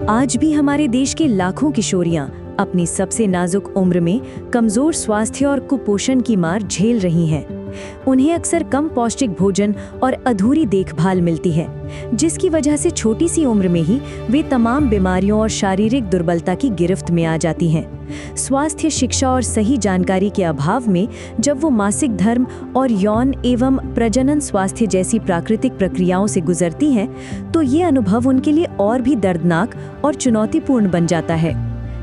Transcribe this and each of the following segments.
आज भी हमारे देश के लाखों किशोरियां अपनी सबसे नाजुक उम्र में कमजोर स्वास्थ्य और कुपोषण की मार झेल रही हैं। उन्हें अक्सर कम पौष्टिक भोजन और अधूरी देखभाल मिलती है, जिसकी वजह से छोटी सी उम्र में ही वे तमाम बीमारियों और शारीरिक दुर्बलता की गिरफ्त में आ जाती हैं। स्वास्थ्य शिक्षा और सही जानकारी के अभाव में जब वो मासिक धर्म और यौन एवं प्रजनन स्वास्थ्य जैसी प्राकृतिक प्रक्रियाओं से गुजरती हैं, तो ये अनुभव उनके लिए और भी दर्दनाक और चुनौतीपूर्ण बन जाता है।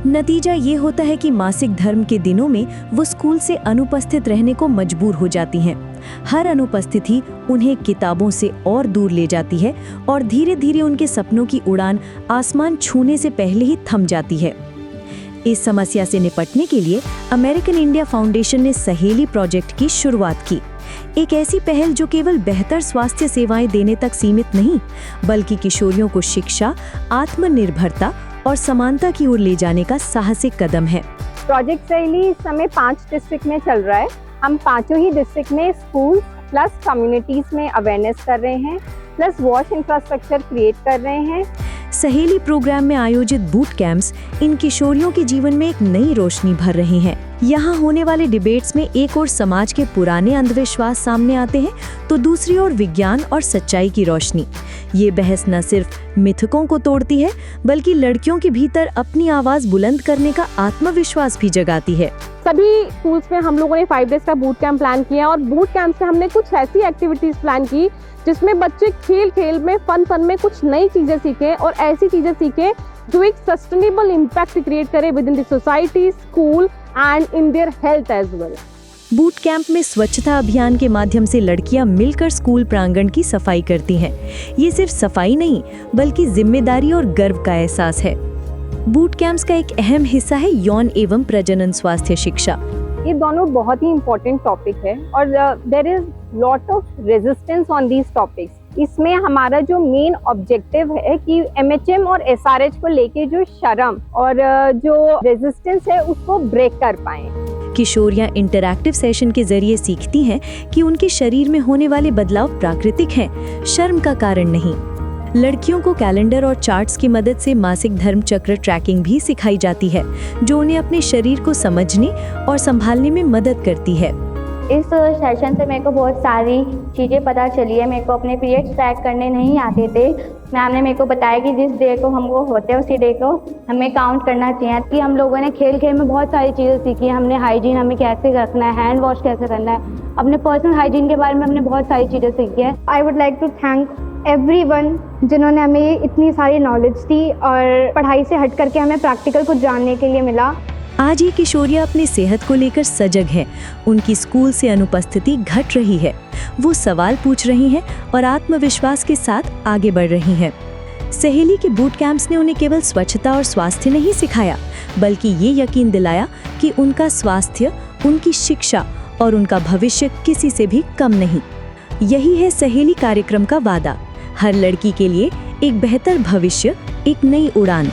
नतीजा ये होता है कि मासिक धर्म के दिनों में वो स्कूल से अनुपस्थित रहने को मजबूर हो जाती हैं। हर अनुपस्थिति उन्हें किताबों से और दूर ले जाती है और धीरे धीरे उनके सपनों की उड़ान आसमान छूने से पहले ही थम जाती है। इस समस्या से निपटने के लिए अमेरिकन इंडिया फाउंडेशन ने सहेली प्रोजेक्ट की शुरुआत की। एक ऐसी पहल जो केवल बेहतर स्वास्थ्य सेवाएं देने तक सीमित नहीं, बल्कि किशोरियों को शिक्षा, आत्मनिर्भरता और समानता की ओर ले जाने का साहसिक कदम है। प्रोजेक्ट सहेली इस समय 5 डिस्ट्रिक्ट में चल रहा है। हम 5 ही डिस्ट्रिक्ट में स्कूल प्लस कम्युनिटीज में अवेयरनेस कर रहे हैं, प्लस वॉश इंफ्रास्ट्रक्चर क्रिएट कर रहे हैं। सहेली प्रोग्राम में आयोजित बूट कैंप्स इन किशोरियों के जीवन में एक नई रोशनी भर रहे हैं। यहाँ होने वाले डिबेट्स में एक ओर समाज के पुराने अंधविश्वास सामने आते हैं, तो दूसरी ओर विज्ञान और सच्चाई की रोशनी। ये बहस न सिर्फ मिथकों को तोड़ती है, बल्कि लड़कियों के भीतर अपनी आवाज बुलंद करने का आत्मविश्वास भी जगाती है। सभी स्कूल्स में हम लोगों ने 5 डेज का बूट कैंप प्लान किया और बूट कैंप से हमने कुछ ऐसी एक्टिविटीज प्लान की जिसमें बच्चे खेल खेल में फन में कुछ नई चीजें सीखें और ऐसी चीजें सीखें जो एक सस्टेनेबल इम्पैक्ट क्रिएट करे within the society, school and in their health as well. Boot camp में स्वच्छता अभियान के माध्यम से लड़कियां मिलकर स्कूल प्रांगण की सफाई करती हैं। ये सिर्फ सफाई नहीं, बल्कि जिम्मेदारी और गर्व का एहसास है। बूट कैंप्स का एक अहम हिस्सा है यौन एवं प्रजनन स्वास्थ्य शिक्षा। ये दोनों बहुत ही इम्पोर्टेंट टॉपिक है और there is lot of resistance on these topics. इसमें हमारा जो मेन ऑब्जेक्टिव है कि MHM और SRH को लेके जो शर्म और जो रेजिस्टेंस है उसको ब्रेक कर पाएं। किशोरियां इंटरैक्टिव सेशन के जरिए सीखती हैं कि उनके शरीर में होने वाले बदलाव प्राकृतिक हैं, शर्म का कारण नहीं। लड़कियों को कैलेंडर और चार्ट्स की मदद से मासिक धर्म चक्र ट्रैकिंग भी सिखाई जाती है, जो उन्हें अपने शरीर को समझने और संभालने में मदद करती है। इस सेशन से मेरे को बहुत सारी चीज़ें पता चली है। मेरे को अपने पीरियड्स ट्रैक करने नहीं आते थे। मैम ने मेरे को बताया कि जिस डे को हमको होते हैं उसी डे को हमें काउंट करना चाहिए। कि हम लोगों ने खेल खेल में बहुत सारी चीज़ें सीखी। हमने हाइजीन हमें कैसे रखना है, हैंड वॉश कैसे करना है, अपने पर्सनल हाइजीन के बारे में हमने बहुत सारी चीज़ें सीखी है। I would like to thank everyone जिन्होंने हमें इतनी सारी नॉलेज दी और पढ़ाई से हट करके हमें प्रैक्टिकल कुछ जानने के लिए मिला। आज ये किशोरियां अपनी सेहत को लेकर सजग हैं। उनकी स्कूल से अनुपस्थिति घट रही है, वो सवाल पूछ रही हैं और आत्मविश्वास के साथ आगे बढ़ रही हैं। सहेली के बूट कैंप्स ने उन्हें केवल स्वच्छता और स्वास्थ्य नहीं सिखाया, बल्कि ये यकीन दिलाया कि उनका स्वास्थ्य, उनकी शिक्षा और उनका भविष्य किसी से भी कम नहीं। यही है सहेली कार्यक्रम का वादा, हर लड़की के लिए एक बेहतर भविष्य, एक नई उड़ान।